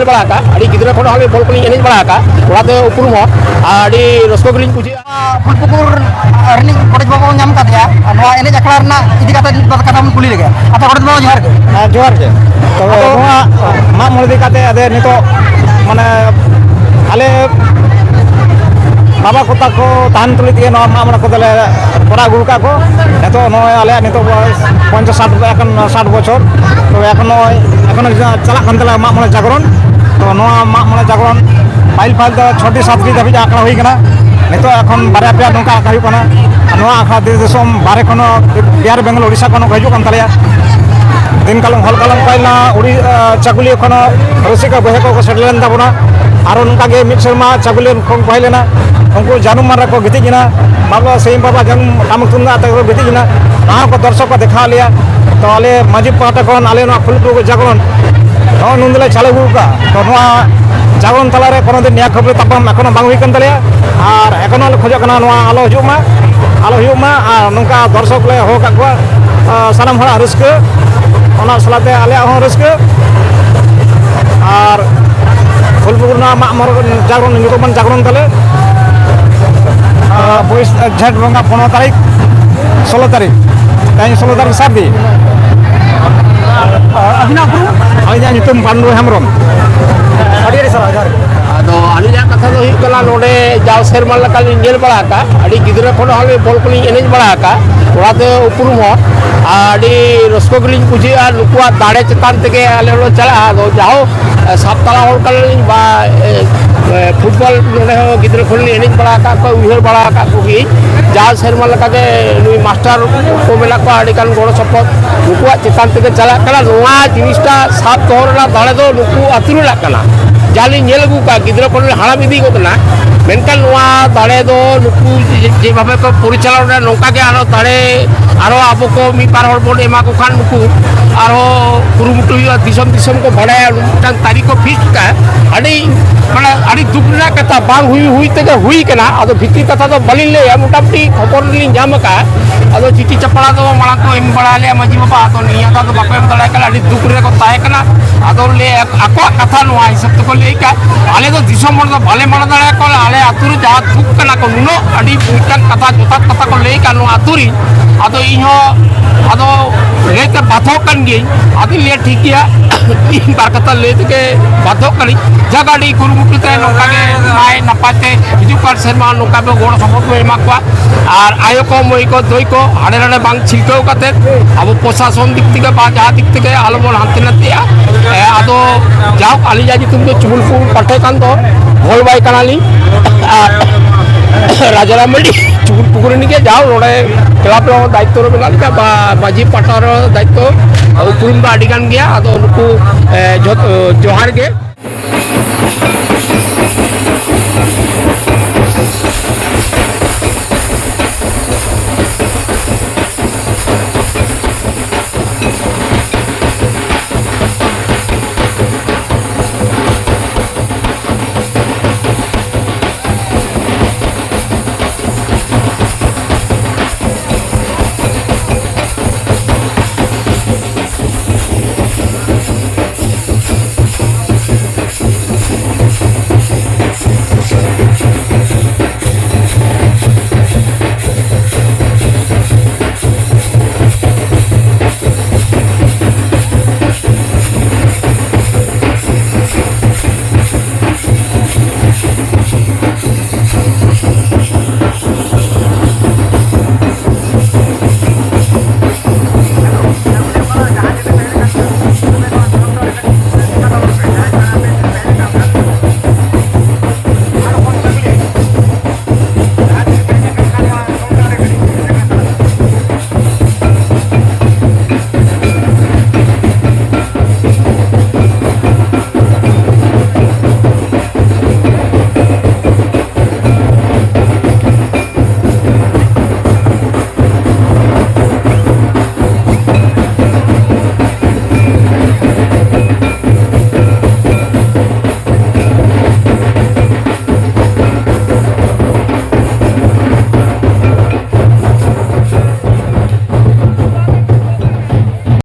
बड़ा गिद्रा खन बल को एने बड़ा उपरूम रसक गली बुझे फुलपुकुर कॉलेज बाबू नाम एने अखड़ा कथा बन कुली लगे आता कॉलेज बाबू जोहार के जोहार के तब माग मोड़े अदे नित माने आले बाबा कोता को तहन तुली दिए माग मोड़े को करा अगू का नित आले नित 50-60 बचर तो एखन चलना माग मोड़े जागरण तो माग मोड़े जागरण फाइल 6-7 धाबी आखड़ा होना नित एखन बारे पे नौका आखड़ा आखड़ा देश दिसम बारे खन बिहार बेंगल उड़ीसा खन हजून तलिया दिन कालम हल कालम पाइना चाकुली खन रसिका बहे को सेटल तबना और नौका मिड सेमा चाकुली बहलेना उनको जानूम मारा को गितना बाबा सही बाबा जानूम टामक तुमदा गितना को दर्शक को देखा लिया तो आले माझी पाटा खन आले फुलपुर जागरण नुंदले चालू का तो जागरण तलारे कोनो दिन निया खबर तपम एखोनो बांग हुई कन तलिया और एखोनो ले खोजो आलो हुयुमा और नौका दर्शक ले हो का सानाम हड़ा रस्के ओना सलाते आले हो रस्के और फुलपुर माग जागरण नितमान जागरण तले झेट बंगा 15 तारीख 16 तारीख कहीं 16 तारीख सारदी अभिना नितम पांडु हेमरम अलिया कथा नोडे जाव सेरमा नेल बड़ा गिद्रा खन बल को एने बड़ा उपरूम रसक गली बुझे नुकुआ दाड़े चतान ते आले चला जाओ सातला फुटबल गिद्रा खन एने बड़ा उहर बड़ा जा सेरमा नुई मास्टर को मेला को गड़ सपद नुकुआ चतान ते चला जिनिसटा सात दोहर दाड़े दो नुकु आतुरना जाली नेल अगू का गिद्रा खन हाड़ाम इदी गना मेनकान दाड़े दो नुकु जे भावे को परिचालना नौका के आरो दाड़े आरो आबो को मी पार हर बोन एमा को खान नुकु आरो कुरुमुटु दिसम दिसम को बड़ाया मिटान तारीख को फिक्स का अड़ी माने अड़ी दुखना कथा बांग हुई तक हुई कना आदो भित्री कथा तो बलिन ले मोटामुटी खबर लिन जाम का आदो चिठी चपड़ा दो माला को एम बड़ा ले माजी बाबा तो निया तो बाको एम दड़ा कला अड़ी दुख रे को ताए कना आदो ले आको कथा नोआ हिसाब तो ले का आले तो दिसम तो भले माला दड़ा को आले आतुर जा दुख कना को नुनो अड़ी मिटान कथा जोता कथा को ले का नो आतुरी आदो इहो आदो लेते बाथो कन गे आदि ले ठीक गया बार कथा ले के बाथो करी जगाड़ी कुरुमुटु ते नौका के नाय नपाते हिजु कर सेरमा नौका पे गोड़ सपोर्ट को एमा को और आयो को मई को दोई को हाड़े हाड़े बांग छिलको कते अब प्रशासन दिक থেকে বা जा दिक থেকে आलमोल हांते नतिया आदो जाओ आली जाजी तुम जो चुबुलपुर पट्टे कान दो होल बाई कनाली राजाराम मंडी चुबुलपुर निके जाओ नोडे क्लब रो दायित्व रो मेला का माजी पाटार दायित्व उपरुम बा अडिगान गया आदो नुकु जोहार गे